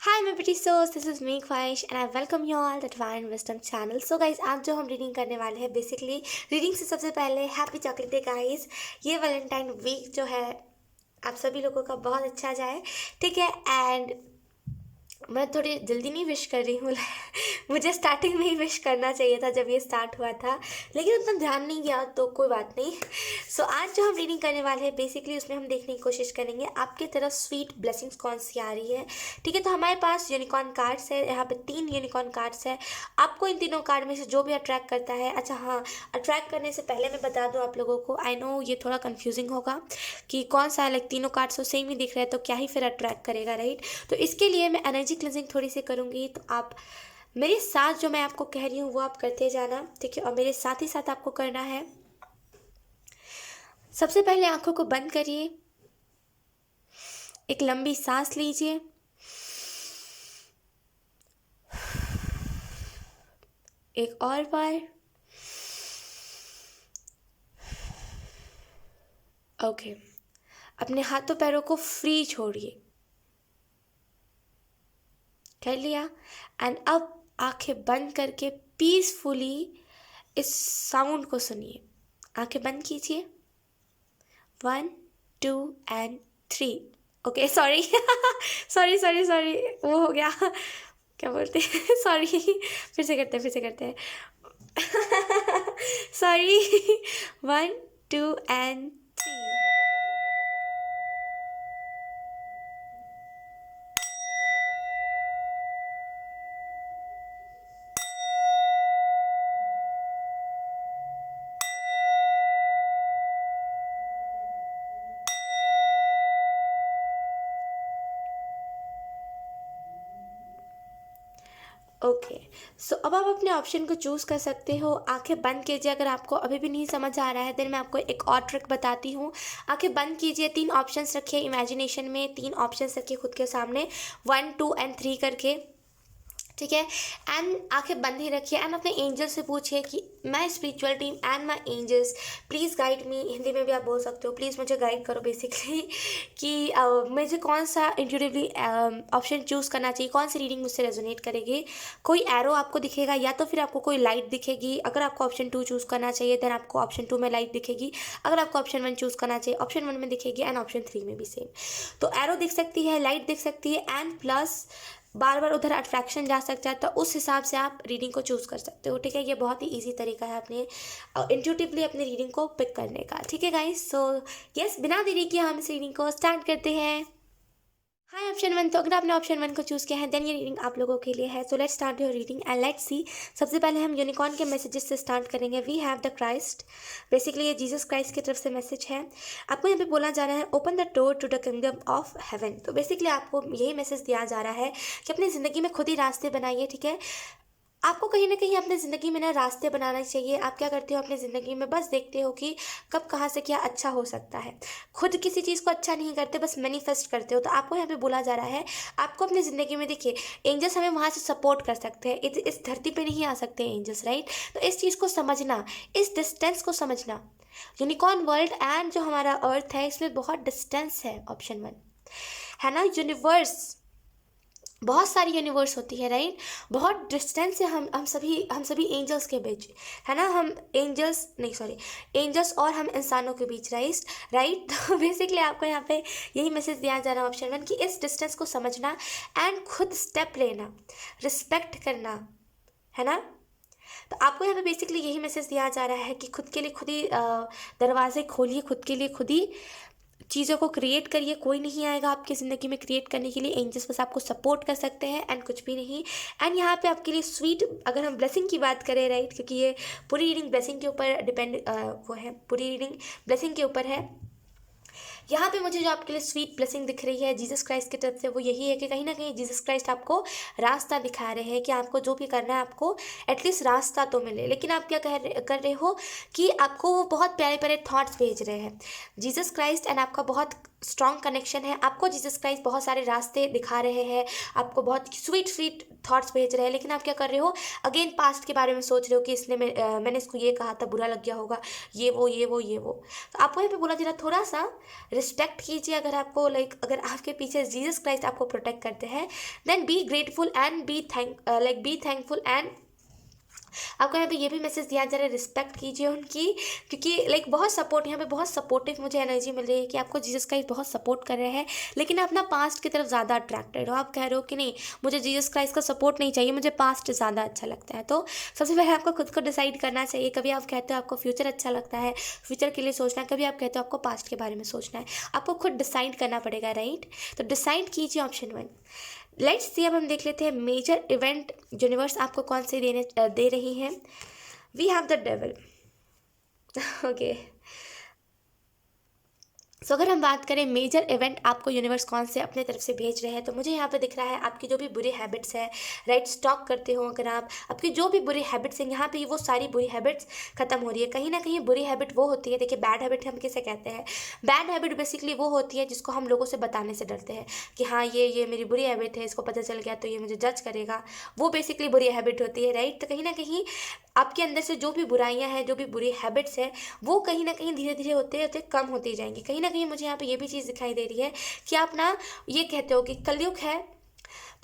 Hi my pretty souls, this is me Khwahish and I welcome you all the Divine Wisdom channel. So guys, आज जो हम reading करने वाले हैं basically reading से सबसे पहले हैप्पी चॉकलेट डे गाइस। ये वैलेंटाइन वीक जो है आप सभी लोगों का बहुत अच्छा जाए, ठीक है। एंड मैं थोड़ी जल्दी नहीं विश कर रही हूँ मुझे स्टार्टिंग में ही विश करना चाहिए था जब ये स्टार्ट हुआ था, लेकिन उतना ध्यान नहीं गया तो कोई बात नहीं। सो आज जो हम रीडिंग करने वाले हैं बेसिकली उसमें हम देखने की कोशिश करेंगे आपकी तरफ स्वीट ब्लेसिंग्स कौन सी आ रही है, ठीक है। तो हमारे पास यूनिकॉर्न कार्ड्स है, यहाँ पे 3 यूनिकॉर्न कार्ड्स है। आपको इन तीनों कार्ड में से जो भी अट्रैक्ट करता है, अच्छा हाँ, अट्रैक्ट करने से पहले मैं बता दूँ आप लोगों को, आई नो ये थोड़ा कन्फ्यूजिंग होगा कि कौन सा लाइक तीनों कार्ड्स तो सेम ही दिख रहे हैं तो क्या ही फिर अट्रैक्ट करेगा, राइट। तो इसके लिए मैं एनर्जी क्लेंजिंग थोड़ी सी करूँगी, तो आप मेरे साथ जो मैं आपको कह रही हूँ वो आप करते जाना, ठीक है। और मेरे साथ ही साथ आपको करना है, सबसे पहले आंखों को बंद करिए, एक लंबी सांस लीजिए, एक और बार, ओके। अपने हाथों पैरों को फ्री छोड़िए, कर लिया। एंड अब आंखें बंद करके पीसफुली इस साउंड को सुनिए। आंखें बंद कीजिए, 1 2 and 3। Okay sorry sorry sorry sorry, वो हो गया क्या बोलते हैं सॉरी फिर से करते हैं सॉरी 1 2 एंड 3। ओके, सो अब आप अपने ऑप्शन को चूज़ कर सकते हो। आंखें बंद कीजिए, अगर आपको अभी भी नहीं समझ आ रहा है देन मैं आपको एक और ट्रिक बताती हूँ। आंखें बंद कीजिए, 3 ऑप्शंस रखिए इमेजिनेशन में, 3 ऑप्शंस रखिए खुद के सामने, 1 2 एंड 3 करके, ठीक है। एंड आंखें बंद ही रखिए एंड अपने एंजल से पूछिए कि मैं spiritual team and my angels please guide me, Hindi में भी आप बोल सकते हो, प्लीज़ मुझे गाइड करो बेसिकली कि मुझे कौन सा इंट्यूटिवली ऑप्शन चूज़ करना चाहिए, कौन सी रीडिंग मुझसे रेजोनेट करेगी। कोई एरो आपको दिखेगा या तो फिर आपको कोई लाइट दिखेगी। अगर आपको ऑप्शन 2 चूज़ करना चाहिए देन आपको ऑप्शन 2 में लाइट दिखेगी। अगर आपको ऑप्शन 1 चूज़ करना चाहिए ऑप्शन 1 में दिखेगी एंड ऑप्शन 3 में भी सेम। तो एरो दिख सकती है, लाइट दिख सकती है एंड प्लस बार बार उधर अट्रैक्शन जा सकता है, तो उस हिसाब से आप रीडिंग को चूज़ कर सकते हो, ठीक है। ये बहुत ही इजी तरीका है अपने इंट्यूटिवली अपनी रीडिंग को पिक करने का, ठीक है गाइस। सो यस, बिना देरी किए हम इस रीडिंग को स्टार्ट करते हैं। हाय ऑप्शन 1, तो अगर आपने ऑप्शन 1 को चूज़ किया है देन ये रीडिंग आप लोगों के लिए है। So let's start your reading and let's see. सबसे पहले हम यूनिकॉर्न के मैसेजेस से स्टार्ट करेंगे। We have the Christ, basically ये जीसस क्राइस्ट की तरफ से मैसेज है। आपको यहाँ पे बोला जा रहा है open the door to the kingdom of heaven. तो बेसिकली आपको यही मैसेज दिया जा रहा है कि अपनी ज़िंदगी में खुद ही रास्ते बनाइए, ठीक है। आपको कहीं ना कहीं अपनी ज़िंदगी में ना रास्ते बनाना चाहिए। आप क्या करते हो अपनी ज़िंदगी में, बस देखते हो कि कब कहाँ से क्या अच्छा हो सकता है। खुद किसी चीज़ को अच्छा नहीं करते, बस मैनिफेस्ट करते हो। तो आपको यहाँ पे बोला जा रहा है आपको अपनी ज़िंदगी में, देखिए एंजल्स हमें वहाँ से सपोर्ट कर सकते हैं, इस धरती पे नहीं आ सकते एंजल्स, राइट। तो इस चीज़ को समझना, इस डिस्टेंस को समझना। यूनिकॉर्न वर्ल्ड एंड जो हमारा अर्थ है इसमें बहुत डिस्टेंस है, ऑप्शन 1 है ना। यूनिवर्स, बहुत सारी यूनिवर्स होती है, राइट। बहुत डिस्टेंस है हम सभी एंजल्स के बीच, है ना। हम एंजल्स नहीं, सॉरी, एंजल्स और हम इंसानों के बीच, राइट तो बेसिकली आपको यहाँ पे यही मैसेज दिया जा रहा है ऑप्शन 1 कि इस डिस्टेंस को समझना एंड खुद स्टेप लेना, रिस्पेक्ट करना, है ना। तो आपको यहाँ पे बेसिकली यही मैसेज दिया जा रहा है कि खुद के लिए खुद ही दरवाजे खोलिए, खुद के लिए खुद ही चीज़ों को क्रिएट करिए। कोई नहीं आएगा आपकी ज़िंदगी में क्रिएट करने के लिए, एंजल्स बस आपको सपोर्ट कर सकते हैं एंड कुछ भी नहीं। एंड यहाँ पे आपके लिए स्वीट, अगर हम ब्लेसिंग की बात करें, राइट, क्योंकि ये पूरी रीडिंग ब्लेसिंग के ऊपर डिपेंड वो है, पूरी रीडिंग ब्लेसिंग के ऊपर है। यहाँ पे मुझे जो आपके लिए स्वीट ब्लेसिंग दिख रही है जीसस क्राइस्ट की तरफ से वो यही है कि कहीं ना कहीं जीसस क्राइस्ट आपको रास्ता दिखा रहे हैं कि आपको जो भी करना है आपको एटलीस्ट रास्ता तो मिले। लेकिन आप क्या कर रहे हो कि आपको वो बहुत प्यारे प्यारे थॉट्स भेज रहे हैं जीसस क्राइस्ट एंड आपका बहुत स्ट्रॉन्ग कनेक्शन है। आपको जीसस क्राइस्ट बहुत सारे रास्ते दिखा रहे हैं, आपको बहुत स्वीट स्वीट थॉट्स भेज रहे हैं, लेकिन आप क्या कर रहे हो, अगेन पास्ट के बारे में सोच रहे हो कि इसने मैंने इसको ये कहा था, बुरा लग गया होगा, ये वो ये वो ये वो। तो आपको यहाँ पे बोला जा रहा थोड़ा सा रिस्पेक्ट कीजिए। अगर आपको अगर आपके पीछे जीसस क्राइस्ट आपको प्रोटेक्ट करते हैं, then be grateful and be thankful and आपको यहाँ पे ये भी मैसेज दिया जा रहा है, रिस्पेक्ट कीजिए उनकी, क्योंकि बहुत सपोर्ट, यहाँ पे बहुत सपोर्टिव मुझे एनर्जी मिल रही है कि आपको जीसस क्राइस्ट बहुत सपोर्ट कर रहे हैं, लेकिन आप ना पास्ट की तरफ ज़्यादा अट्रैक्टेड हो। आप कह रहे हो कि नहीं, मुझे जीसस क्राइस्ट का सपोर्ट नहीं चाहिए, मुझे पास्ट ज़्यादा अच्छा लगता है। तो सबसे पहले आपको खुद को डिसाइड करना चाहिए। कभी आप कहते हो आपको फ्यूचर अच्छा लगता है, फ्यूचर के लिए सोचना है, कभी आप कहते हो आपको पास्ट के बारे में सोचना है। आपको खुद डिसाइड करना पड़ेगा, राइट। तो डिसाइड कीजिए ऑप्शन 1। लेट्स सी, अब हम देख लेते हैं मेजर इवेंट यूनिवर्स आपको कौन से दे रही है। We have the devil. Okay, so अगर हम बात करें मेजर इवेंट आपको यूनिवर्स कौन से अपने तरफ से भेज रहे हैं, तो मुझे यहाँ पे दिख रहा है आपकी जो भी बुरी हैबिट्स है, राइट, स्टॉक करते हो अगर आप, आपकी जो भी बुरी हैबिट्स हैं, यहाँ पे वो सारी बुरी हैबिट्स खत्म हो रही है। कहीं ना कहीं बुरी हैबिट वो होती है, देखिए बैड हैबिट हम किसे कहते हैं, बैड हैबिट बेसिकली वो होती है जिसको हम लोगों से बताने से डरते हैं कि हाँ ये मेरी बुरी हैबिट है, इसको पता चल गया तो ये मुझे जज करेगा, वो बेसिकली बुरी हैबिट होती है, राइट। तो कहीं ना कहीं आपके अंदर से जो भी बुराइयां हैं, जो भी बुरी हैबिट्स है, वो कहीं ना कहीं धीरे धीरे होते होते कम होती जाएंगी। कहीं ना कहीं मुझे यहाँ पे ये भी चीज़ दिखाई दे रही है कि आप ना ये कहते हो कि कलयुग है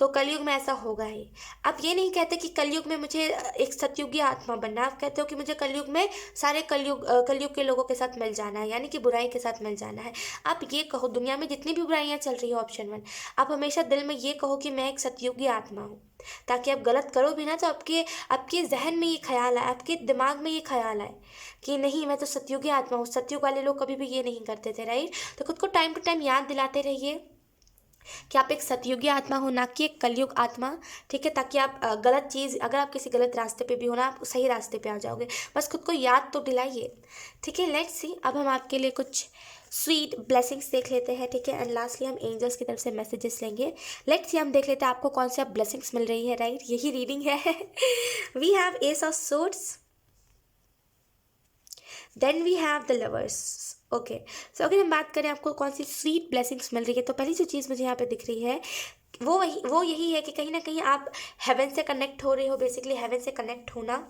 तो कलयुग में ऐसा होगा ही। आप ये नहीं कहते कि कलयुग में मुझे एक सतयुगी आत्मा बनना है, आप कहते हो कि मुझे कलयुग में सारे कलयुग के लोगों के साथ मिल जाना है, यानी कि बुराई के साथ मिल जाना है। आप ये कहो, दुनिया में जितनी भी बुराइयां चल रही है, ऑप्शन 1, आप हमेशा दिल में ये कहो कि मैं एक सतयुगी आत्मा हूँ, ताकि आप गलत करो भी ना तो आपके आपके जहन में ये ख्याल आए, आपके दिमाग में ये ख्याल आए कि नहीं मैं तो सतयुगी आत्मा हूँ। सतयुग वाले लोग कभी भी ये नहीं करते थे, राइट। तो खुद को टाइम टू टाइम याद दिलाते रहिए कि आप एक सतयुगी आत्मा हो, ना कि एक कलयुग आत्मा, ठीक है। ताकि आप गलत चीज़, अगर आप किसी गलत रास्ते पे भी हो ना, आप सही रास्ते पे आ जाओगे। बस खुद को याद तो दिलाइए, ठीक है। लेट्स सी, अब हम आपके लिए कुछ स्वीट ब्लेसिंग्स देख लेते हैं, ठीक है। एंड लास्टली हम एंजल्स की तरफ से मैसेजेस लेंगे। लेट्स सी, हम देख लेते हैं आपको कौन सी अब ब्लेसिंग्स मिल रही है, राइट। यही रीडिंग है। We have ace of swords, then we have the lovers. Okay, so अगर हम बात करें आपको कौन सी स्वीट ब्लेसिंग्स मिल रही है, तो पहली जो चीज़ मुझे यहाँ पे दिख रही है वो यही है कि कहीं ना कहीं आप हेवन से कनेक्ट हो रहे हो। बेसिकली हेवन से कनेक्ट होना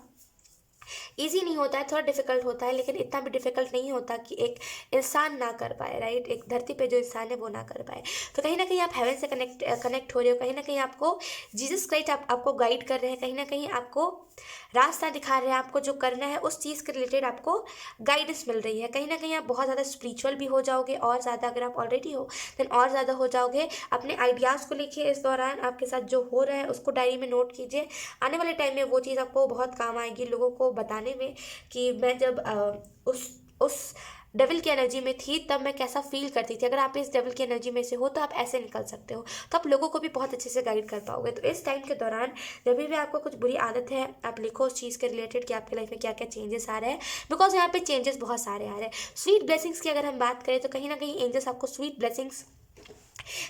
ईजी नहीं होता है, थोड़ा डिफिकल्ट होता है, लेकिन इतना भी डिफिकल्ट नहीं होता कि एक इंसान ना कर पाए, राइट। एक धरती पे जो इंसान है वो ना कर पाए। तो कहीं ना कहीं आप हेवन से कनेक्ट हो रहे हो, कहीं ना कहीं आपको जीसस क्राइस्ट आपको गाइड कर रहे हैं, कहीं ना कहीं आपको रास्ता दिखा रहे हैं, आपको जो करना है उस चीज़ के रिलेटेड आपको गाइडेंस मिल रही है। कहीं ना कहीं आप बहुत ज़्यादा स्पिरिचुअल भी हो जाओगे, और ज़्यादा अगर आप ऑलरेडी हो देन और ज़्यादा हो जाओगे। अपने आइडियाज़ को लिखिए, इस दौरान आपके साथ जो हो रहा है उसको डायरी में नोट कीजिए। आने वाले टाइम में वो चीज़ आपको बहुत काम आएगी लोगों को बताने में कि मैं जब उस डेविल की एनर्जी में थी तब मैं कैसा फील करती थी। अगर आप इस डेविल की एनर्जी में से हो तो आप ऐसे निकल सकते हो, तो आप लोगों को भी बहुत अच्छे से गाइड कर पाओगे। तो इस टाइम के दौरान जब भी आपको कुछ बुरी आदत है, आप लिखो उस चीज़ के रिलेटेड कि आपकी लाइफ में क्या क्या चेंजेस आ रहे हैं, बिकॉज यहाँ पे चेंजेस बहुत सारे आ रहे हैं। स्वीट ब्लेसिंग्स की अगर हम बात करें तो कहीं ना कहीं एंजल्स आपको स्वीट ब्लेसिंग्स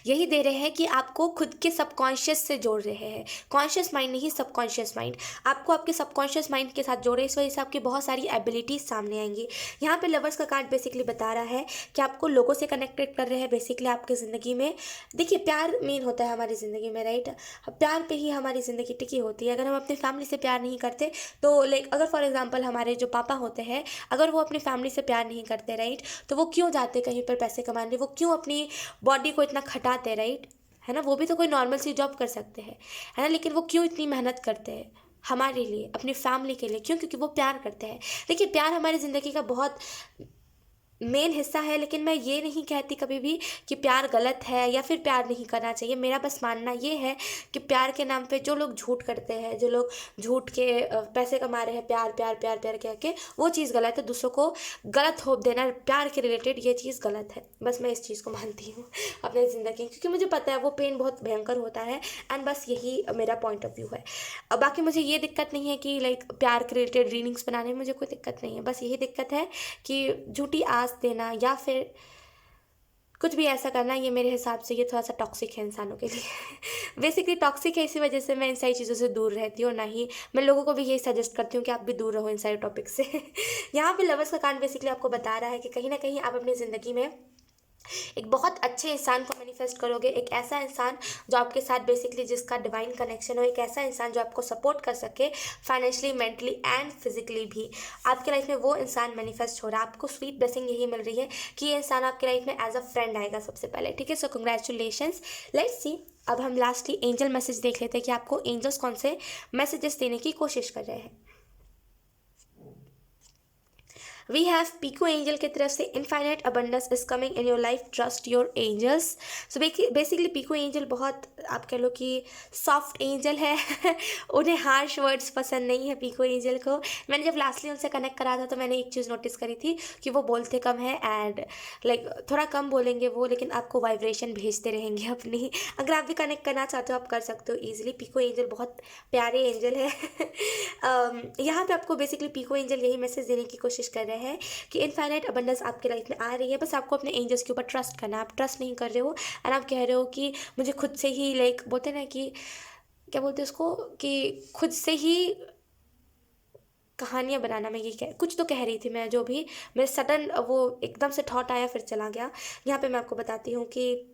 यही दे रहे हैं कि आपको खुद के सबकॉन्शियस से जोड़ रहे हैं। कॉन्शियस माइंड नहीं, सबकॉन्शियस माइंड आपको आपके सबकॉन्शियस माइंड के साथ जोड़े, इस वजह से आपकी बहुत सारी एबिलिटीज़ सामने आएंगी। यहाँ पे लवर्स का कार्ड बेसिकली बता रहा है कि आपको लोगों से कनेक्टेड कर रहे हैं बेसिकली आपकी ज़िंदगी में। देखिए प्यार मेन होता है हमारी ज़िंदगी में, राइट। प्यार पे ही हमारी ज़िंदगी टिकी होती है। अगर हम अपनी फैमिली से प्यार नहीं करते तो अगर फॉर एग्जाम्पल हमारे जो पापा होते हैं, अगर वो अपनी फैमिली से प्यार नहीं करते, राइट, तो वो क्यों जाते कहीं पर पैसे कमाने, वो क्यों अपनी बॉडी को इतना खटाते, राइट, है ना। वो भी तो कोई नॉर्मल सी जॉब कर सकते हैं, है ना, लेकिन वो क्यों इतनी मेहनत करते हैं हमारे लिए, अपनी फैमिली के लिए, क्यों? क्योंकि वो प्यार करते हैं। देखिए प्यार हमारी ज़िंदगी का बहुत मेन हिस्सा है, लेकिन मैं ये नहीं कहती कभी भी कि प्यार गलत है या फिर प्यार नहीं करना चाहिए। मेरा बस मानना ये है कि प्यार के नाम पे जो लोग झूठ करते हैं, जो लोग झूठ के पैसे कमा रहे हैं, प्यार प्यार प्यार प्यार कह के, वो चीज़ गलत है। दूसरों को गलत होप देना प्यार के रिलेटेड, ये चीज़ गलत है। बस मैं इस चीज़ को मानती हूँ अपनी ज़िंदगी, क्योंकि मुझे पता है वो पेन बहुत भयंकर होता है, एंड बस यही मेरा पॉइंट ऑफ व्यू है। अब बाकी मुझे ये दिक्कत नहीं है कि प्यार के रिलेटेड रीडिंग्स बनाने में मुझे कोई दिक्कत नहीं है। बस यही दिक्कत है कि झूठी आस देना या फिर कुछ भी ऐसा करना, ये मेरे हिसाब से ये थोड़ा सा टॉक्सिक है इंसानों के लिए। बेसिकली टॉक्सिक है, इसी वजह से मैं इन सारी चीज़ों से दूर रहती हूँ, ना ही मैं लोगों को भी यही सजेस्ट करती हूँ कि आप भी दूर रहो इन सारे टॉपिक से। यहाँ पे लवर्स का कार्ड बेसिकली आपको बता रहा है कि कहीं ना कहीं आप अपनी ज़िंदगी में एक बहुत अच्छे इंसान को मैनिफेस्ट करोगे, एक ऐसा इंसान जो आपके साथ बेसिकली जिसका डिवाइन कनेक्शन हो, एक ऐसा इंसान जो आपको सपोर्ट कर सके फाइनेंशियली, मेंटली एंड फिजिकली भी। आपके लाइफ में वो इंसान मैनिफेस्ट हो रहा है, आपको स्वीट ब्लेसिंग यही मिल रही है कि ये इंसान आपके लाइफ में एज अ फ्रेंड आएगा सबसे पहले, ठीक है। सो कंग्रेचुलेशंस। लेट्स सी, अब हम लास्टली एंजल मैसेज देख लेते हैं कि आपको एंजल्स कौन से मैसेजेस देने की कोशिश कर रहे हैं। वी हैव पीको एंजल की तरफ से infinite abundance is coming in your life, trust your angels. So basically पीको एंजल बहुत, आप कह लो कि सॉफ्ट एंजल है उन्हें हार्श वर्ड्स पसंद नहीं है पीको एंजल को। मैंने जब लास्टली उनसे कनेक्ट करा था तो मैंने एक चीज़ नोटिस करी थी कि वो बोलते कम है एंड लाइक थोड़ा कम बोलेंगे वो, लेकिन आपको वाइब्रेशन भेजते रहेंगे अपनी। अगर आप भी कनेक्ट करना चाहते हो आप कर सकते हो ईजिली। पीको एंजल बहुत प्यारे एंजल है यहाँ पे आपको बेसिकली पीको एंजल यही मैसेज देने की कोशिश कर रहे हैं कि इनफाइनाइट अबंडेंस आपके लाइफ में आ रही है, बस आपको अपने एंजल्स के ऊपर ट्रस्ट करना है। आप ट्रस्ट नहीं कर रहे हो एंड आप कह रहे हो कि मुझे खुद से ही लाइक बोलते ना कि क्या बोलते हैं उसको, कि खुद से ही कहानियाँ बनाना, मैं ये कुछ तो कह रही थी मैं, जो भी मेरे सडन वो एकदम से थॉट आया फिर चला गया। यहाँ पे मैं आपको बताती हूँ कि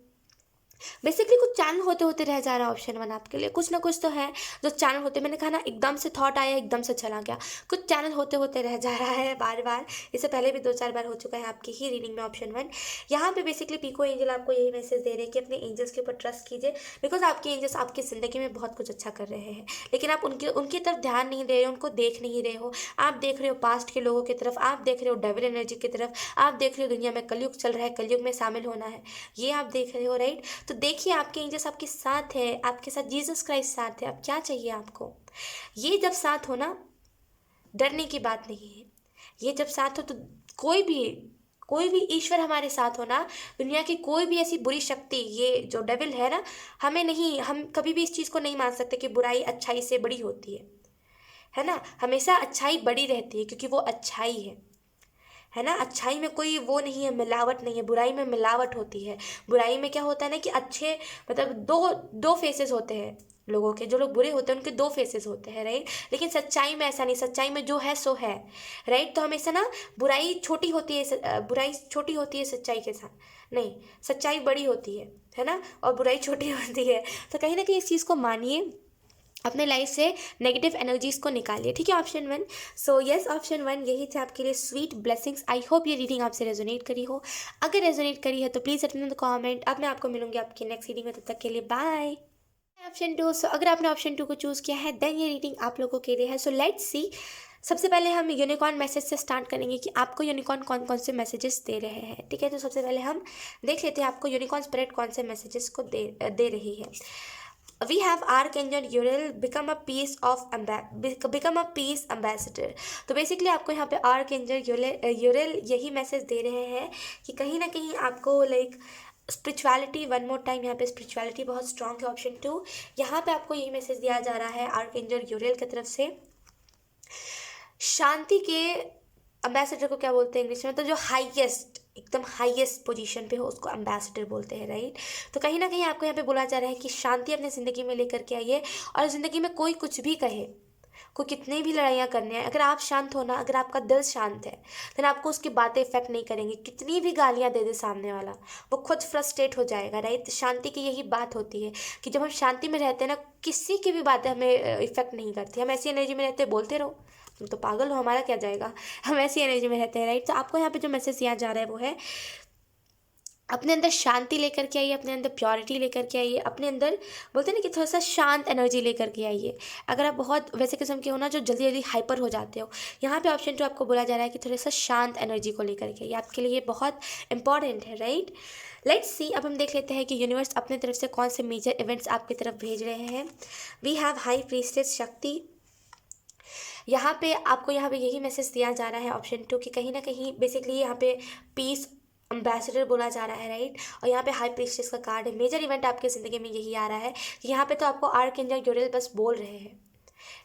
बेसिकली कुछ चैनल होते होते रह जा रहा है ऑप्शन वन आपके लिए, कुछ ना कुछ तो है जो चैनल होते, मैंने कहा ना एकदम से थॉट आया एकदम से चला गया, कुछ चैनल होते होते रह जा रहा है बार बार। इससे पहले भी 2-4 बार हो चुका है आपकी ही रीडिंग में ऑप्शन वन। यहाँ पे बेसिकली पीको एंजल आपको यही मैसेज दे रहे हैं कि अपने एंजल्स के ऊपर ट्रस्ट कीजिए, बिकॉज आपके एंजल्स आपकी ज़िंदगी में बहुत कुछ अच्छा कर रहे हैं, लेकिन आप उनकी तरफ ध्यान नहीं दे रहे हो, उनको देख नहीं रहे हो। आप देख रहे हो पास्ट के लोगों की तरफ, आप देख रहे हो डेविल एनर्जी की तरफ, आप देख रहे हो दुनिया में कलयुग चल रहा है, कलयुग में शामिल होना है, ये आप देख रहे हो, राइट। तो देखिए आपके एंजल्स आपके साथ है, आपके साथ जीसस क्राइस्ट साथ है। अब क्या चाहिए आपको? ये जब साथ हो ना, डरने की बात नहीं है। ये जब साथ हो तो कोई भी ईश्वर हमारे साथ हो ना, दुनिया की कोई भी ऐसी बुरी शक्ति, ये जो डेविल है ना, हमें नहीं, हम कभी भी इस चीज़ को नहीं मान सकते कि बुराई अच्छाई से बड़ी होती है ना। हमेशा अच्छाई बड़ी रहती है क्योंकि वो अच्छाई है ना। अच्छाई में कोई वो नहीं है, मिलावट नहीं है, बुराई में मिलावट होती है। बुराई में क्या होता है ना कि अच्छे, मतलब दो दो फेसेस होते हैं लोगों के, जो लोग बुरे होते हैं उनके दो फेसेस होते हैं, राइट। लेकिन सच्चाई में ऐसा नहीं, सच्चाई में जो है सो है, राइट। तो हमेशा ना बुराई छोटी होती है, बुराई छोटी होती है सच्चाई के साथ, नहीं, सच्चाई बड़ी होती है ना, और बुराई छोटी होती है। तो कहीं ना कहीं इस चीज़ को मानिए, अपने लाइफ से नेगेटिव एनर्जीज को निकालिए, ठीक है। Option one, so yes option one यही थे आपके लिए स्वीट ब्लेसिंग्स। आई होप ये रीडिंग आपसे रेजोनेट करी हो। अगर रेजोनेट करी है तो please let me know in the comment. अब मैं आपको मिलूंगी आपकी नेक्स्ट रीडिंग में, तब तक के लिए बाय। ऑप्शन टू, सो अगर आपने ऑप्शन टू को चूज़ किया है देन ये रीडिंग आप लोगों के लिए है। सो लेट्स सी, सबसे पहले हम यूनिकॉर्न मैसेज से स्टार्ट करेंगे कि आपको यूनिकॉर्न कौन कौन से मैसेजेस दे रहे हैं, ठीक है। तो सबसे पहले हम देख लेते हैं आपको यूनिकॉर्न स्पिरिट कौन से मैसेजेस को दे रही है। We have Archangel Uriel become a peace ambassador। तो बेसिकली आपको यहाँ पे आर्कएंजल यूरेल यही मैसेज दे रहे हैं कि कहीं ना कहीं आपको like spirituality, one more time यहाँ पे स्पिरिचुअलिटी बहुत स्ट्रॉन्ग है। ऑप्शन टू, यहाँ पे आपको यही मैसेज दिया जा रहा है आर्कएंजल यूरेल की तरफ से। शांति के अम्बेसडर को क्या बोलते हैं इंग्लिश में, तो जो हाईएस्ट, एकदम हाईएस्ट पोजीशन पे हो उसको अम्बेसडर बोलते हैं, राइट। तो कहीं ना कहीं आपको यहाँ पे बोला जा रहा है कि शांति अपनी ज़िंदगी में लेकर के आइए, और ज़िंदगी में कोई कुछ भी कहे, कोई कितनी भी लड़ाइयाँ करने हैं, अगर आप शांत हो ना, अगर आपका दिल शांत है, देन आपको उसकी बातें इफेक्ट नहीं करेंगी। कितनी भी गालियाँ दे दे सामने वाला, वो खुद फ्रस्ट्रेट हो जाएगा, राइट। शांति की यही बात होती है कि जब हम शांति में रहते हैं ना, किसी की भी बातें हमें इफेक्ट नहीं करती। हम ऐसी एनर्जी में रहते हैं, बोलते रहो, तुम तो पागल हो, हमारा क्या जाएगा, हम ऐसी एनर्जी में रहते हैं, राइट। तो आपको यहाँ पे जो मैसेज दिया जा रहा है वो है अपने अंदर शांति लेकर के आइए, अपने अंदर प्योरिटी लेकर के आइए, अपने अंदर बोलते हैं ना कि थोड़ा सा शांत एनर्जी लेकर के आइए। अगर आप बहुत वैसे किस्म के हो ना जो जल्दी जल्दी हाइपर हो जाते हो, यहाँ पे ऑप्शन टू आपको बोला जा रहा है कि थोड़ा सा शांत एनर्जी को लेकर के आइए, आपके लिए बहुत इंपॉर्टेंट है, राइट। लेट्स सी, अब हम देख लेते हैं कि यूनिवर्स अपने तरफ से कौन से मेजर इवेंट्स आपकी तरफ भेज रहे हैं। वी हैव हाई प्रीस्टेस शक्ति। यहाँ पे आपको यहाँ पे यही मैसेज दिया जा रहा है ऑप्शन टू कि कहीं ना कहीं बेसिकली यहाँ पे पीस अम्बेसडर बोला जा रहा है, राइट। और यहाँ पे हाई प्रीस्टेस का कार्ड है। मेजर इवेंट आपके ज़िंदगी में यही आ रहा है कि यहाँ पे तो आपको आर्कएंजल यूरेल बस बोल रहे हैं,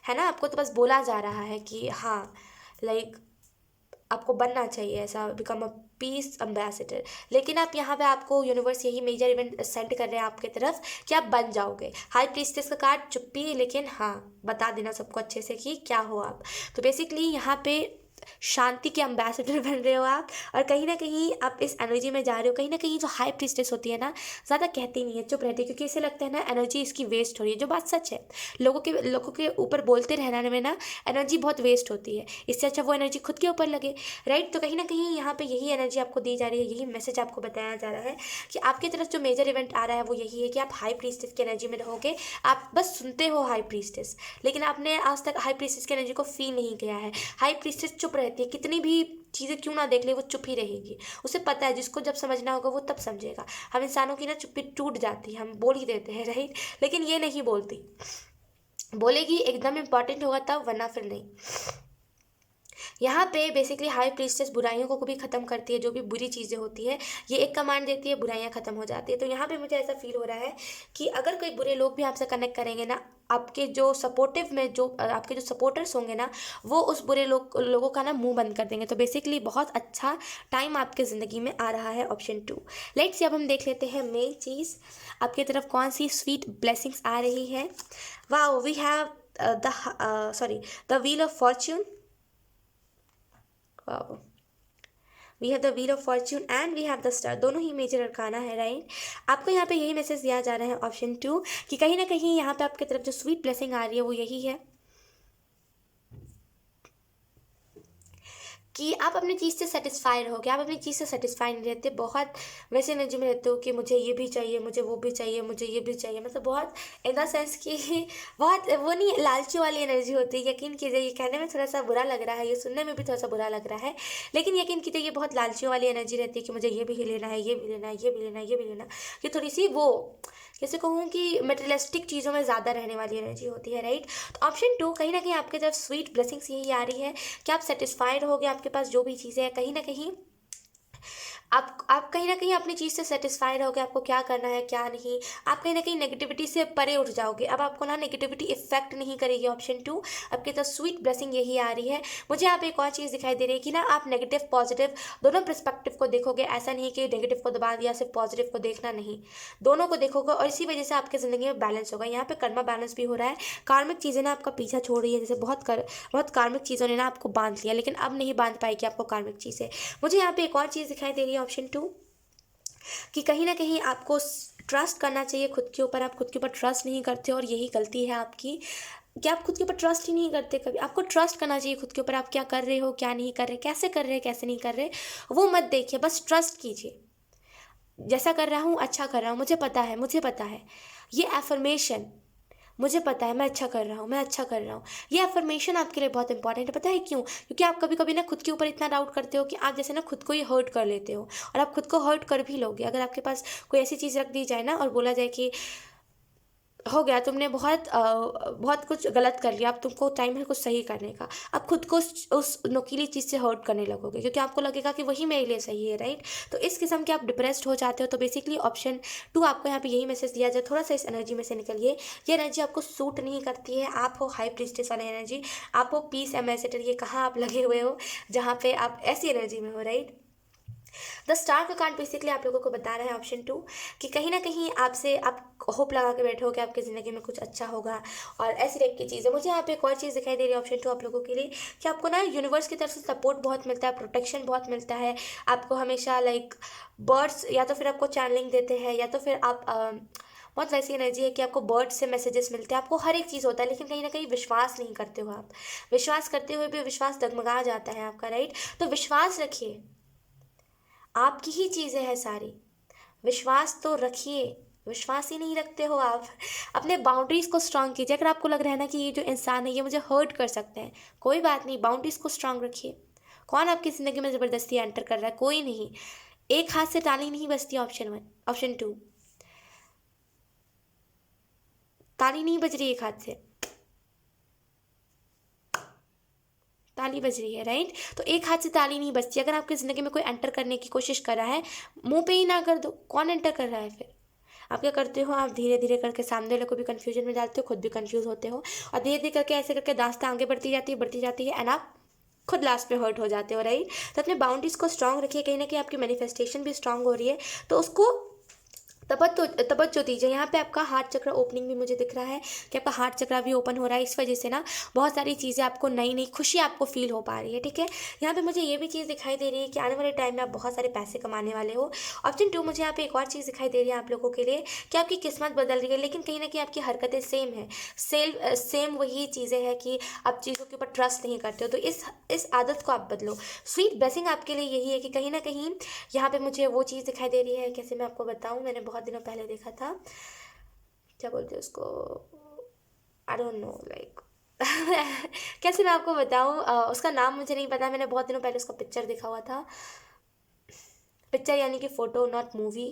है ना, आपको तो बस बोला जा रहा है कि हाँ लाइक आपको बनना चाहिए ऐसा, बिकम अ पीस अम्बेसडर। लेकिन आप यहाँ पे आपको यूनिवर्स यही मेजर इवेंट सेंड कर रहे हैं आपके तरफ कि आप बन जाओगे। हाई प्रीस्टेस का कार्ड चुप्पी, लेकिन हाँ बता देना सबको अच्छे से कि क्या हो आप। तो बेसिकली यहाँ पे शांति के एम्बेसडर बन रहे हो आप, और कहीं न कहीं आप इस एनर्जी में जा रहे हो। कहीं न कहीं जो हाई प्रीस्टेस होती है ना, ज़्यादा कहती नहीं है, चुप रहती है, क्योंकि इसे लगता है ना एनर्जी इसकी वेस्ट हो रही है, जो बात सच है। लोगों के ऊपर बोलते रहने में ना एनर्जी बहुत वेस्ट होती है, इससे अच्छा वो एनर्जी खुद के ऊपर लगे, राइट। तो कहीं न कहीं यहाँ पे यही एनर्जी आपको दी जा रही है, यही मैसेज आपको बताया जा रहा है कि आपकी तरफ जो मेजर इवेंट आ रहा है वो यही है कि आप हाई प्रीस्टेस की एनर्जी में रहोगे। आप बस सुनते हो हाई प्रीस्टेस, लेकिन आपने आज तक हाई प्रीस्टेस की एनर्जी को फील नहीं किया है। हाई प्रीस्टेस चुप रहती है, कितनी भी चीज़ें क्यों ना देख ले वो चुप ही रहेगी। उसे पता है जिसको जब समझना होगा वो तब समझेगा। हम इंसानों की ना चुप्पी टूट जाती है, हम बोल ही देते हैं, राइट, लेकिन ये नहीं बोलती। बोलेगी एकदम इम्पॉर्टेंट होगा तब, वरना फिर नहीं। यहाँ पे बेसिकली हाई प्रीस्टेस बुराइयों को भी ख़त्म करती है, जो भी बुरी चीज़ें होती है ये एक कमांड देती है, बुराइयाँ ख़त्म हो जाती है। तो यहाँ पे मुझे ऐसा फील हो रहा है कि अगर कोई बुरे लोग भी आपसे कनेक्ट करेंगे ना, आपके जो सपोर्टिव में जो आपके जो सपोर्टर्स होंगे ना, वो उस बुरे लोगों का ना मुंह बंद कर देंगे। तो बेसिकली बहुत अच्छा टाइम आपके ज़िंदगी में आ रहा है, ऑप्शन 2। लेट्स सी अब हम देख लेते हैं मेन चीज़, आपकी तरफ कौन सी स्वीट ब्लेसिंग्स आ रही है। Wow, we have the wheel of fortune. Wow. We have the wheel of fortune and we have the star, दोनों ही मेजर अरकाना है, राइट। आपको यहाँ पे यही मैसेज दिया जा रहा है, ऑप्शन 2, कि कहीं ना कहीं यहाँ पे आपकी तरफ जो स्वीट ब्लेसिंग आ रही है वो यही है कि आप अपनी चीज़ से सेटिस्फाई रहोगे। आप अपनी चीज़ से सेटिस्फाई नहीं रहते, बहुत वैसे एनर्जी में रहते हो कि मुझे ये भी चाहिए, मुझे वो भी चाहिए, मुझे ये भी चाहिए, मतलब बहुत इन द सेंस कि बहुत वो नहीं, लालची वाली एनर्जी होती है। यकीन कीजिए, ये कहने में थोड़ा सा बुरा लग रहा है, ये सुनने में भी थोड़ा सा बुरा लग रहा है, लेकिन यकीन कीजिए ये बहुत लालचियों वाली एनर्जी रहती है कि मुझे ये भी लेना है, ये भी लेना है, ये भी लेना है, ये भी लेना। ये थोड़ी सी वो कैसे कहूँ कि मटेरियलिस्टिक चीज़ों में ज़्यादा रहने वाली एनर्जी होती है, राइट। तो ऑप्शन 2 कहीं ना कहीं आपके तरफ स्वीट ब्लेसिंग्स यही आ रही है कि आप सेटिस्फाइड होगे, आपके पास जो भी चीज़ें हैं कहीं ना कहीं आप कहीं ना कहीं अपनी चीज़ से सेटिस्फाइड होगे, आपको क्या करना है क्या नहीं। आप कहीं ना कहीं नेगेटिविटी से परे उठ जाओगे, अब आपको ना नेगेटिविटी इफेक्ट नहीं करेगी, ऑप्शन 2। आपकी तो स्वीट ब्लेसिंग यही आ रही है। मुझे यहाँ पे एक और चीज़ दिखाई दे रही है कि ना आप नेगेटिव पॉजिटिव दोनों पर्सपेक्टिव को देखोगे। ऐसा नहीं कि नेगेटिव को दबा दिया, सिर्फ पॉजिटिव को देखना नहीं, दोनों को देखोगे, और इसी वजह से आपकी ज़िंदगी में बैलेंस होगा। यहाँ पे कर्मा बैलेंस भी हो रहा है, कार्मिक चीज़ें ना आपका पीछा छोड़ रही है, जैसे बहुत कार्मिक चीज़ों ने ना आपको बांध लिया, लेकिन अब नहीं बांध पाएगी आपको कार्मिक चीज़ें। मुझे यहाँ पे एक और चीज़ दिखाई दे रही है, ऑप्शन 2, कि कहीं ना कहीं आपको ट्रस्ट करना चाहिए खुद के ऊपर। आप खुद के ऊपर ट्रस्ट नहीं करते और यही गलती है आपकी कि आप खुद के ऊपर ट्रस्ट ही नहीं करते। कभी आपको ट्रस्ट करना चाहिए खुद के ऊपर, आप क्या कर रहे हो क्या नहीं कर रहे, कैसे कर रहे कैसे नहीं कर रहे, वो मत देखिए, बस ट्रस्ट कीजिए। जैसा कर रहा हूँ अच्छा कर रहा हूँ, मुझे पता है, मुझे पता है, ये एफर्मेशन, मुझे पता है मैं अच्छा कर रहा हूँ, मैं अच्छा कर रहा हूँ, ये अफर्मेशन आपके लिए बहुत इंपॉर्टेंट है। पता है क्यों? क्योंकि आप कभी कभी ना खुद के ऊपर इतना डाउट करते हो कि आप जैसे ना खुद को ही हर्ट कर लेते हो, और आप खुद को हर्ट कर भी लोगे। अगर आपके पास कोई ऐसी चीज़ रख दी जाए ना और बोला जाए कि हो गया, तुमने बहुत कुछ गलत कर लिया, अब तुमको टाइम है कुछ सही करने का, आप खुद को उस नुकीली चीज़ से हर्ट करने लगोगे, क्योंकि आपको लगेगा कि वही मेरे लिए सही है, राइट। तो इस किस्म के आप डिप्रेस्ड हो जाते हो। तो बेसिकली ऑप्शन 2 आपको यहाँ पे यही मैसेज दिया जाए, थोड़ा सा इस एनर्जी में से निकलिए। ये एनर्जी आपको सूट नहीं करती है। आप हो हाई प्रीस्टेस वाली एनर्जी, आप हो पीस एम्बेसडर, ये कहाँ आप लगे हुए हो जहाँ पे आप ऐसी एनर्जी में हो, राइट। द स्टार का कार्ड बेसिकली आप लोगों को बता रहा है, ऑप्शन 2, कि कहीं ना कहीं आपसे आप होप लगा के बैठे हो कि आपकी ज़िंदगी में कुछ अच्छा होगा, और ऐसी टाइप की चीज़ है। मुझे यहाँ पे एक और चीज़ दिखाई दे रही है, ऑप्शन 2 आप लोगों के लिए, कि आपको ना यूनिवर्स की तरफ से सपोर्ट बहुत मिलता है, प्रोटेक्शन बहुत मिलता है आपको हमेशा। लाइक बर्ड्स या तो फिर आपको चैनलिंग देते हैं, या तो फिर आप बहुत वैसी एनर्जी है कि आपको बर्ड्स से मैसेजेस मिलते हैं, आपको हर एक चीज़ होता है, लेकिन कहीं ना कहीं विश्वास नहीं करते हो आप। विश्वास करते हुए भी विश्वास डगमगा जाता है आपका, राइट। तो विश्वास रखिए, आपकी ही चीज़ें हैं सारी, विश्वास तो रखिए। विश्वास ही नहीं रखते हो आप, अपने बाउंड्रीज को स्ट्रांग कीजिए। अगर आपको लग रहा है ना कि ये जो इंसान है ये मुझे हर्ट कर सकते हैं, कोई बात नहीं, बाउंड्रीज को स्ट्रांग रखिए। कौन आपकी ज़िंदगी में ज़बरदस्ती एंटर कर रहा है? कोई नहीं। एक हाथ से ताली नहीं बजती, ऑप्शन 1, ऑप्शन 2, ताली नहीं बज रही एक हाथ से, ताली बज रही है, राइट। तो एक हाथ से ताली नहीं बजती। अगर आपकी ज़िंदगी में कोई एंटर करने की कोशिश कर रहा है, मुंह पे ही ना कर दो। कौन एंटर कर रहा है फिर? आप क्या करते हो? आप धीरे धीरे करके सामने वाले को भी कन्फ्यूजन में डालते हो, खुद भी कन्फ्यूज होते हो, और धीरे धीरे करके ऐसे करके दास्तां आगे बढ़ती जाती है, एंड आप खुद लास्ट पे हर्ट हो जाते हो, राइट। तो अपने बाउंड्रीज को स्ट्रांग रखिए। कहीं ना कहीं आपकी मैनिफेस्टेशन भी स्ट्रांग हो रही है, तो उसको तवज्जो दीजिए। यहाँ पे आपका हार्ट चक्र ओपनिंग भी मुझे दिख रहा है कि आपका हार्ट चक्र भी ओपन हो रहा है। इस वजह से ना बहुत सारी चीज़ें आपको नई नई खुशी आपको फील हो पा रही है, ठीक है। यहाँ पे मुझे ये भी चीज़ दिखाई दे रही है कि आने वाले टाइम में आप बहुत सारे पैसे कमाने वाले हो। ऑप्शन 2 मुझे यहाँ पे एक और चीज़ दिखाई दे रही है आप लोगों के लिए कि आपकी किस्मत बदल रही है, लेकिन कहीं ना कहीं आपकी हरकतें सेम है। सेम वही चीज़ें हैं कि आप चीज़ों के ऊपर ट्रस्ट नहीं करते हो, तो इस आदत को आप बदलो। स्वीट ब्लेसिंग आपके लिए यही है कि कहीं ना कहीं यहाँ पे मुझे वो चीज़ दिखाई दे रही है, कैसे मैं आपको बताऊँ, मैंने बहुत दिनों पहले देखा था, क्या बोलते हैं उसको, आई डोंट नो लाइक कैसे मैं आपको बताऊँ, उसका नाम मुझे नहीं पता। मैंने बहुत दिनों पहले उसका पिक्चर देखा हुआ था, पिक्चर यानी कि photo, not movie.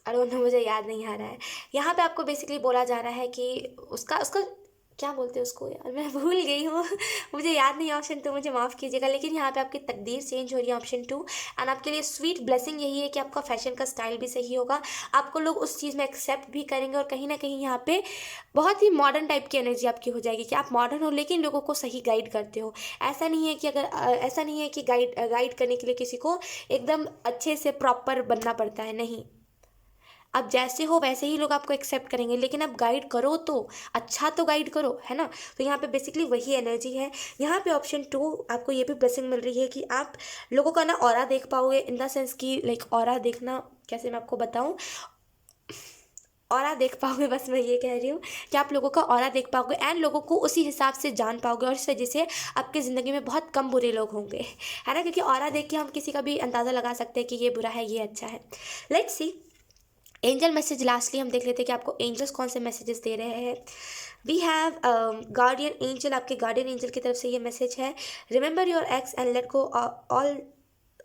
I don't know, मुझे याद नहीं आ रहा है। यहाँ पे आपको बेसिकली बोला जा रहा है कि उसका उसका क्या बोलते हैं उसको, यार मैं भूल गई हूँ मुझे याद नहीं है। ऑप्शन 2 मुझे माफ़ कीजिएगा, लेकिन यहाँ पे आपकी तकदीर चेंज हो रही है, ऑप्शन 2। एंड आपके लिए स्वीट ब्लेसिंग यही है कि आपका फैशन का स्टाइल भी सही होगा, आपको लोग उस चीज़ में एक्सेप्ट भी करेंगे, और कहीं ना कहीं यहाँ पे बहुत ही मॉडर्न टाइप की एनर्जी आपकी हो जाएगी कि आप मॉडर्न हो लेकिन लोगों को सही गाइड करते हो। ऐसा नहीं है कि ऐसा नहीं है कि गाइड करने के लिए किसी को एकदम अच्छे से प्रॉपर बनना पड़ता है, नहीं। आप जैसे हो वैसे ही लोग आपको एक्सेप्ट करेंगे, लेकिन आप गाइड करो तो अच्छा तो गाइड करो, है ना। तो यहाँ पे बेसिकली वही एनर्जी है। यहाँ पे ऑप्शन 2 आपको ये भी ब्लेसिंग मिल रही है कि आप लोगों का ना ऑरा देख पाओगे, इन द सेंस कि लाइक ऑरा देखना, कैसे मैं आपको बताऊँ, ऑरा देख पाओगे, बस मैं ये कह रही हूँ कि आप लोगों का ऑरा देख पाओगे एंड लोगों को उसी हिसाब से जान पाओगे, और इस वजह से आपकी ज़िंदगी में बहुत कम बुरे लोग होंगे, है ना, क्योंकि ऑरा देख के हम किसी का भी अंदाज़ा लगा सकते हैं कि ये बुरा है, ये अच्छा है। Let's C angel message. Lastly हम देख लेते हैं कि आपको एंजल्स कौन से मैसेजेस दे रहे हैं। वी हैव गार्डियन एंजल, आपके गार्डियन एंजल की तरफ से ये मैसेज है, remember your ex and let go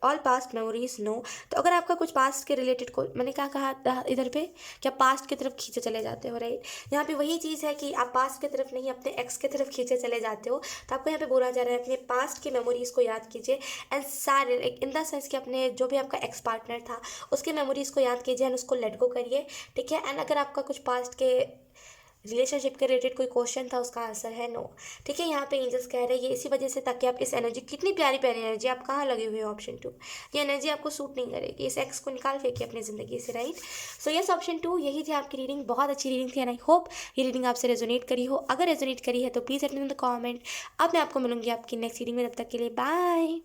all past memories no. तो अगर आपका कुछ पास्ट के रिलेटेड को, मैंने क्या कहा था इधर पे, क्या पास्ट की तरफ खींचे चले जाते हो, राइट। यहाँ पे वही चीज़ है कि आप पास्ट की तरफ नहीं अपने एक्स की तरफ खींचे चले जाते हो। तो आपको यहाँ पे बोला जा रहा है अपने पास्ट की मेमोरीज़ को याद कीजिए एंड सारे इन द सेंस कि अपने जो भी आपका एक्स पार्टनर था उसके मेमोरीज़ को याद कीजिए एंड उसको लेट गो करिए, ठीक है। एंड अगर आपका कुछ पास्ट के रिलेशनशिप के रिलेटेड कोई क्वेश्चन था, उसका आंसर है नो, ठीक है। यहाँ पे एंजल्स कह रहे हैं ये इसी वजह से, ताकि आप इस एनर्जी, कितनी प्यारी प्यारी एनर्जी, आप कहाँ लगे हुए हो ऑप्शन 2, ये एनर्जी आपको सूट नहीं करेगी, इस एक्स को निकाल फेंकिए अपनी ज़िंदगी से, राइट। सो यस, ऑप्शन 2 यही थी आपकी रीडिंग, बहुत अच्छी रीडिंग थी एंड आई होप ये रीडिंग आपसे रेजोनेट करी हो। अगर रेजोनेट करी है तो please let me know in the comment. अब मैं आपको मिलूंगी आपकी नेक्स्ट रीडिंग में, तब तक के लिए बाय।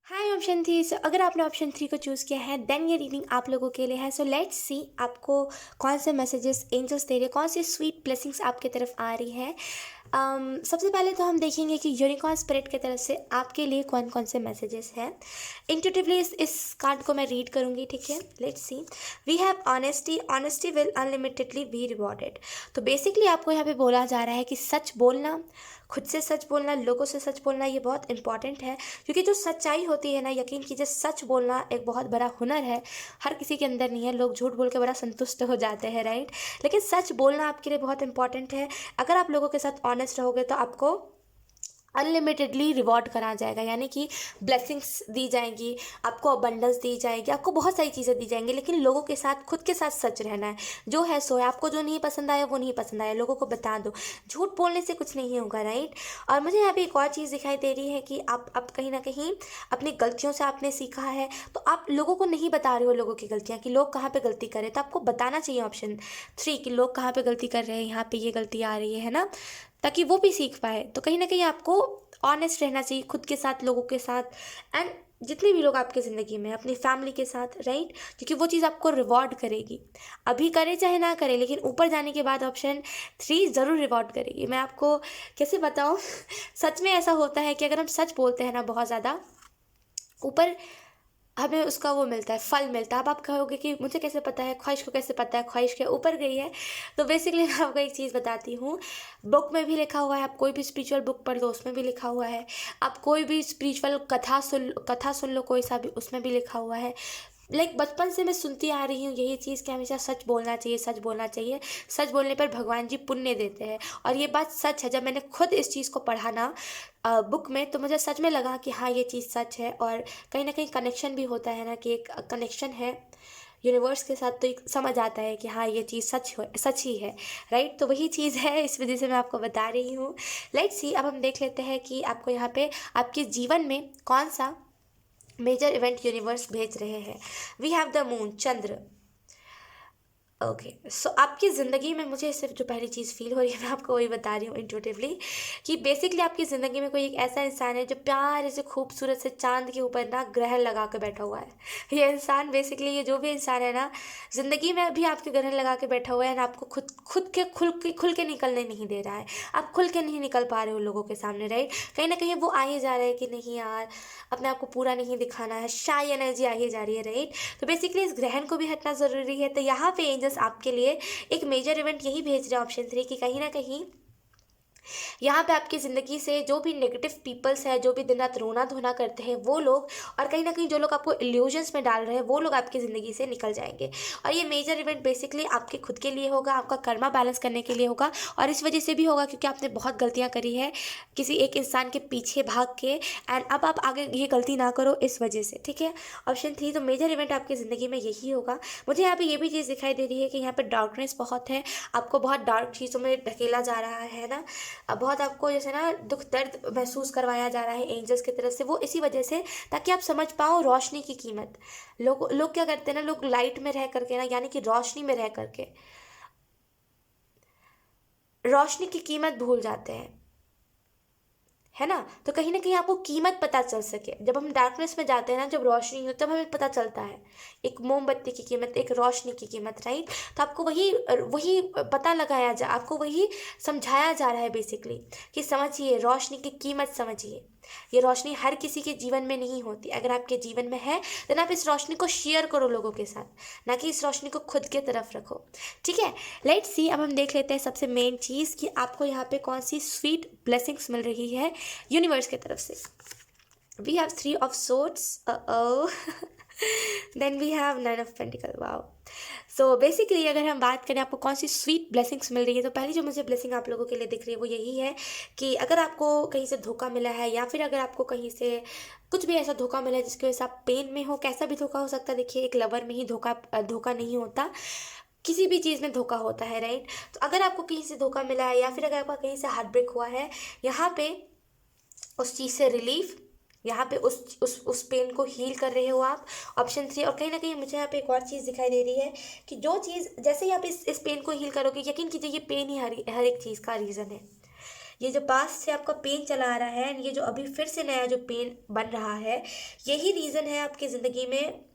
हाय ऑप्शन 3। सो अगर आपने ऑप्शन 3 को चूज़ किया है देन ये रीडिंग आप लोगों के लिए है। सो लेट्स सी आपको कौन से मैसेजेस एंजल्स दे रहे हैं, कौन सी स्वीट ब्लेसिंग्स आपके तरफ आ रही है। सबसे पहले तो हम देखेंगे कि यूनिकॉर्न स्पिरिट की तरफ से आपके लिए कौन कौन से मैसेजेस हैं। इंट्यूटिवली इस कार्ड को मैं रीड करूँगी, ठीक है। Let's see, we have honesty, honesty will unlimitedly be rewarded. तो बेसिकली आपको यहाँ पे बोला जा रहा है कि सच बोलना, खुद से सच बोलना, लोगों से सच बोलना, ये बहुत इंपॉर्टेंट है, क्योंकि जो सच्चाई होती है ना, यकीन कीजिए सच बोलना एक बहुत बड़ा हुनर है, हर किसी के अंदर नहीं है। लोग झूठ बोल के बड़ा संतुष्ट हो जाते हैं, राइट, लेकिन सच बोलना आपके लिए बहुत इंपॉर्टेंट है। अगर आप लोगों के साथ ऑनेस्ट रहोगे तो आपको अनलिमिटेडली रिवॉर्ड करा जाएगा, यानी कि ब्लेसिंग्स दी जाएंगी, आपको अबंडेंस दी जाएगी, आपको बहुत सारी चीज़ें दी जाएंगी, लेकिन लोगों के साथ, खुद के साथ सच रहना है। जो है सो है, आपको जो नहीं पसंद आया वो नहीं पसंद आया, लोगों को बता दो, झूठ बोलने से कुछ नहीं होगा, राइट। और मुझे यहाँ पे एक और चीज़ दिखाई दे रही है कि आप कहीं ना कहीं अपनी गलतियों से आपने सीखा है, तो आप लोगों को नहीं बता रहे हो लोगों की गलतियाँ, कि लोग कहाँ पे गलती करें, तो आपको बताना चाहिए ऑप्शन 3 कि लोग कहाँ पे गलती कर रहे हैं, यहाँ पे ये गलती आ रही है ना, ताकि वो भी सीख पाए। तो कहीं ना कहीं आपको ऑनेस्ट रहना चाहिए खुद के साथ, लोगों के साथ, एंड जितने भी लोग आपकी ज़िंदगी में, अपनी फैमिली के साथ, राइट, क्योंकि वो चीज़ आपको रिवॉर्ड करेगी। अभी करे चाहे ना करे, लेकिन ऊपर जाने के बाद ऑप्शन 3 ज़रूर रिवॉर्ड करेगी। मैं आपको कैसे बताऊँ सच में ऐसा होता है कि अगर हम सच बोलते हैं ना बहुत ज़्यादा, ऊपर हमें उसका वो मिलता है, फल मिलता है। अब आप कहोगे कि मुझे कैसे पता है, ख्वाहिश को कैसे पता है, ख्वाहिश के ऊपर गई है। तो बेसिकली मैं आपको एक चीज़ बताती हूँ, बुक में भी लिखा हुआ है, आप कोई भी स्पिरिचुअल बुक पढ़ लो उसमें भी लिखा हुआ है, आप कोई भी स्पिरिचुअल कथा सुन लो कोई सा भी, उसमें भी लिखा हुआ है। लाइक बचपन से मैं सुनती आ रही हूँ यही चीज़ कि हमेशा सच बोलना चाहिए, सच बोलना चाहिए, सच बोलने पर भगवान जी पुण्य देते हैं। और ये बात सच है, जब मैंने खुद इस चीज़ को पढ़ा ना बुक में, तो मुझे सच में लगा कि हाँ ये चीज़ सच है। और कहीं ना कहीं कनेक्शन भी होता है ना, कि एक कनेक्शन है यूनिवर्स के साथ, तो एक समझ आता है कि हाँ ये चीज़ सच ही है, राइट। तो वही चीज़ है, इस वजह से मैं आपको बता रही हूँ। लेट्स सी, अब हम देख लेते हैं कि आपको यहाँ पे आपके जीवन में कौन सा मेजर इवेंट यूनिवर्स भेज रहे हैं। वी हैव द मून, चंद्र। ओके सो आपकी ज़िंदगी में मुझे सिर्फ जो पहली चीज़ फील हो रही है मैं आपको वही बता रही हूँ इंट्यूटिवली, कि बेसिकली आपकी ज़िंदगी में कोई एक ऐसा इंसान है जो प्यारे से खूबसूरत से चांद के ऊपर ना ग्रहण लगा के बैठा हुआ है। ये इंसान बेसिकली, ये जो भी इंसान है ना, ज़िंदगी में अभी आपके ग्रहण लगा के बैठा हुआ है ना, आपको खुद खुल के निकलने नहीं दे रहा है। आप खुल के नहीं निकल पा रहे हो लोगों के सामने, राइट। कहीं ना कहीं वो आ ही जा रहा है कि नहीं यार, अपने आप को पूरा नहीं दिखाना है, शाय एनर्जी आ ही जा रही है, राइट। तो बेसिकली इस ग्रहण को भी हटना ज़रूरी है। तो यहाँ पे एंजल्स आपके लिए एक मेजर इवेंट यही भेज रहे हैं, ऑप्शन 3, कि कहीं ना कहीं यहाँ पे आपकी ज़िंदगी से जो भी नेगेटिव पीपल्स हैं, जो भी दिन रात रोना धोना करते हैं वो लोग, और कहीं ना कहीं जो लोग आपको इल्यूजन्स में डाल रहे हैं वो लोग आपकी ज़िंदगी से निकल जाएंगे। और ये मेजर इवेंट बेसिकली आपके खुद के लिए होगा, आपका कर्मा बैलेंस करने के लिए होगा, और इस वजह से भी होगा क्योंकि आपने बहुत गलतियाँ करी है किसी एक इंसान के पीछे भाग के, एंड अब आप आगे ये गलती ना करो इस वजह से, ठीक है। ऑप्शन 3, तो मेजर इवेंट आपकी ज़िंदगी में यही होगा। मुझे यहाँ पे ये भी चीज़ दिखाई दे रही है कि यहाँ पे डार्कनेस बहुत है, आपको बहुत डार्क चीज़ों में ढकेला जा रहा है ना, अब बहुत आपको जैसे ना दुख दर्द महसूस करवाया जा रहा है एंजल्स की तरफ से, वो इसी वजह से, ताकि आप समझ पाओ रोशनी की कीमत। लोग क्या करते हैं ना, लोग लाइट में रह करके ना, यानी कि रोशनी में रह करके रोशनी की कीमत भूल जाते हैं, है ना। तो कहीं ना कहीं आपको कीमत पता चल सके, जब हम डार्कनेस में जाते हैं ना, जब रोशनी हो तब हमें पता चलता है एक मोमबत्ती की कीमत, एक रोशनी की कीमत, राइट। तो आपको वही वही पता लगाया जा, आपको वही समझाया जा रहा है बेसिकली, कि समझिए रोशनी की कीमत समझिए। ये रोशनी हर किसी के जीवन में नहीं होती, अगर आपके जीवन में है तो आप इस रोशनी को शेयर करो लोगों के साथ, ना कि इस रोशनी को खुद के तरफ रखो, ठीक है। लेट्स सी, अब हम देख लेते हैं सबसे मेन चीज़ कि आपको यहाँ पे कौन सी स्वीट ब्लेसिंग्स मिल रही है यूनिवर्स की तरफ से। We have 3 of swords, then we have 9 of pentacle, wow. So basically अगर हम बात करें आपको कौन सी स्वीट ब्लेसिंग्स मिल रही है, तो पहली जो मुझे ब्लेसिंग आप लोगों के लिए दिख रही है वो यही है कि अगर आपको कहीं से धोखा मिला है, या फिर अगर आपको कहीं से कुछ भी ऐसा धोखा मिला है जिसकी वजह से आप पेन में हो, कैसा भी धोखा हो सकता है, देखिए एक लवर में ही धोखा नहीं होता, किसी भी चीज़ में धोखा होता है, राइट। तो अगर आपको कहीं से धोखा मिला है, या फिर अगर आपका कहीं से हार्ट ब्रेक हुआ है, यहाँ पे उस चीज़ से रिलीफ, यहाँ पे उस पेन को हील कर रहे हो आप, ऑप्शन 3। और कहीं ना कहीं मुझे यहाँ पे एक और चीज़ दिखाई दे रही है कि जो चीज़, जैसे ही आप इस पेन को हील करोगे, यकीन कीजिए ये पेन ही हर एक चीज़ का रीज़न है। ये जो पास्ट से आपका पेन चला आ रहा है, ये जो अभी फिर से नया जो पेन बन रहा है, यही रीज़न है आपकी ज़िंदगी में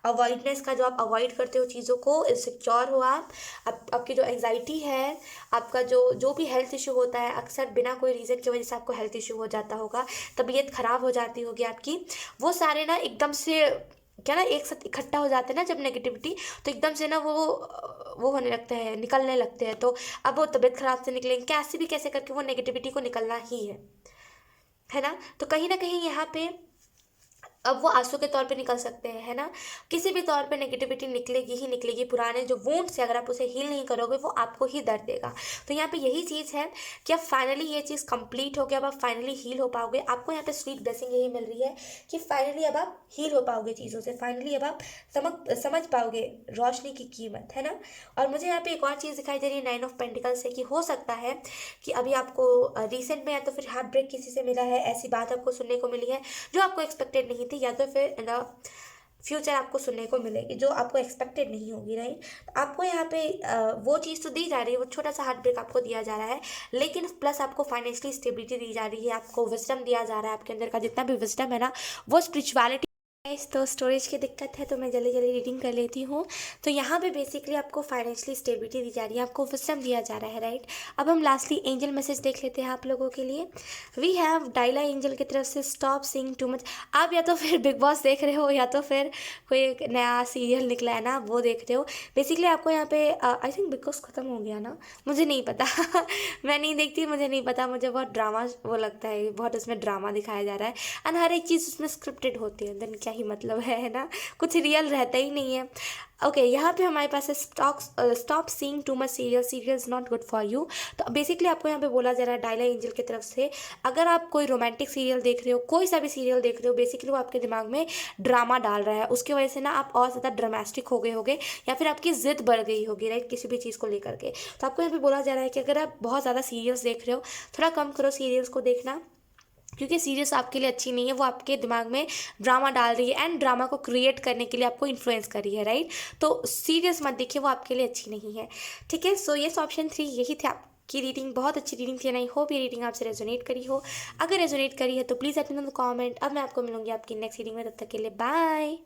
अवॉइडनेस का, जो आप अवॉइड करते हो चीज़ों को, इनसिक्योर हो आपकी जो एंजाइटी है, आपका जो भी हेल्थ इशू होता है, अक्सर बिना कोई रीज़न की वजह से आपको हेल्थ इशू हो जाता होगा, तबीयत ख़राब हो जाती होगी आपकी, वो सारे ना एकदम से क्या ना एक साथ इकट्ठा हो जाते हैं ना जब नेगेटिविटी, तो एकदम से ना वो होने लगते हैं, निकलने लगते हैं। तो अब वो तबीयत ख़राब से निकलेंगे कैसे भी, कैसे करके वो नेगेटिविटी को निकलना ही है ना। तो कहीं ना कहीं यहाँ पे अब वो आंसू के तौर पे निकल सकते हैं, है ना। किसी भी तौर पे नेगेटिविटी निकलेगी ही निकलेगी, पुराने जो वुंड से अगर आप उसे हील नहीं करोगे वो आपको ही दर्द देगा। तो यहाँ पे यही चीज़ है कि अब फाइनली ये चीज़ कंप्लीट हो गया, अब आप फाइनली हील हो पाओगे। आपको यहाँ पे स्वीट ब्लेसिंग यही मिल रही है कि फाइनली अब आप हील हो पाओगे चीज़ों से, फाइनली अब आप समझ पाओगे रोशनी की कीमत, है ना। और मुझे यहाँ पे एक और चीज़ दिखाई दे रही है 9 ऑफ पेंटिकल से, कि हो सकता है कि अभी आपको रिसेंट में या तो फिर हार्ट ब्रेक किसी से मिला है, ऐसी बात आपको सुनने को मिली है जो आपको एक्सपेक्टेड नहीं थी, या तो फिर इन द फ्यूचर आपको सुनने को मिलेगी जो आपको एक्सपेक्टेड नहीं होगी, राइट। तो आपको यहाँ पे वो चीज़ तो दी जा रही है, वो छोटा सा हार्ट ब्रेक आपको दिया जा रहा है, लेकिन प्लस आपको फाइनेंशियली स्टेबिलिटी दी जा रही है, आपको विजडम दिया जा रहा है, आपके अंदर का जितना भी विजडम है ना, वो स्पिरिचुअलिटी। तो स्टोरेज की दिक्कत है तो मैं जल्दी जल्दी रीडिंग कर लेती हूँ। तो यहाँ पे बेसिकली आपको फाइनेंशियली स्टेबिलिटी दी जा रही है, आपको विजडम दिया जा रहा है, राइट। अब हम लास्टली एंजल मैसेज देख लेते हैं आप लोगों के लिए। वी हैव डायला एंजल की तरफ से, स्टॉप सीइंग टू मच। आप या तो फिर बिग बॉस देख रहे हो, या तो फिर कोई एक नया सीरियल निकला है ना वो देख रहे हो। बेसिकली आपको यहाँ पे आई थिंक बिग बॉस ख़त्म हो गया ना, मुझे नहीं पता मैं नहीं देखती, मुझे नहीं पता, मुझे बहुत ड्रामा वो लगता है, बहुत उसमें ड्रामा दिखाया जा रहा है, एंड हर एक चीज़ उसमें स्क्रिप्टेड होती है, देन क्या ही मतलब है ना, कुछ रियल रहता ही नहीं है। ओके यहाँ पे हमारे पास है stop seeing too much serial is not good for you. तो बेसिकली आपको यहाँ पे बोला जा रहा है डायला एंजल की तरफ से, अगर आप कोई रोमांटिक सीरियल देख रहे हो, कोई सा भी सीरियल देख रहे हो, बेसिकली वो आपके दिमाग में ड्रामा डाल रहा है, उसकी वजह से ना आप और ज़्यादा ड्रामेस्टिक हो गए होगे, या फिर आपकी ज़िद बढ़ गई होगी, राइट, किसी भी चीज़ को लेकर के। तो आपको यहाँ पे बोला जा रहा है कि अगर आप बहुत ज़्यादा सीरियल्स देख रहे हो, थोड़ा कम करो सीरियल्स को देखना, क्योंकि सीरियस आपके लिए अच्छी नहीं है, वो आपके दिमाग में ड्रामा डाल रही है एंड ड्रामा को क्रिएट करने के लिए आपको इन्फ्लुएंस कर रही है, राइट। तो सीरियस मत देखिए, वो आपके लिए अच्छी नहीं है, ठीक है। सो यस, ऑप्शन 3 यही थे आपकी रीडिंग। बहुत अच्छी रीडिंग थी, आई होप ये रीडिंग आपसे रेजोनेट करी हो। अगर रेजोनेट करी है तो please let me know in the comment. अब मैं आपको मिलूंगी आपकी नेक्स्ट रीडिंग में, तब तक के लिए बाय।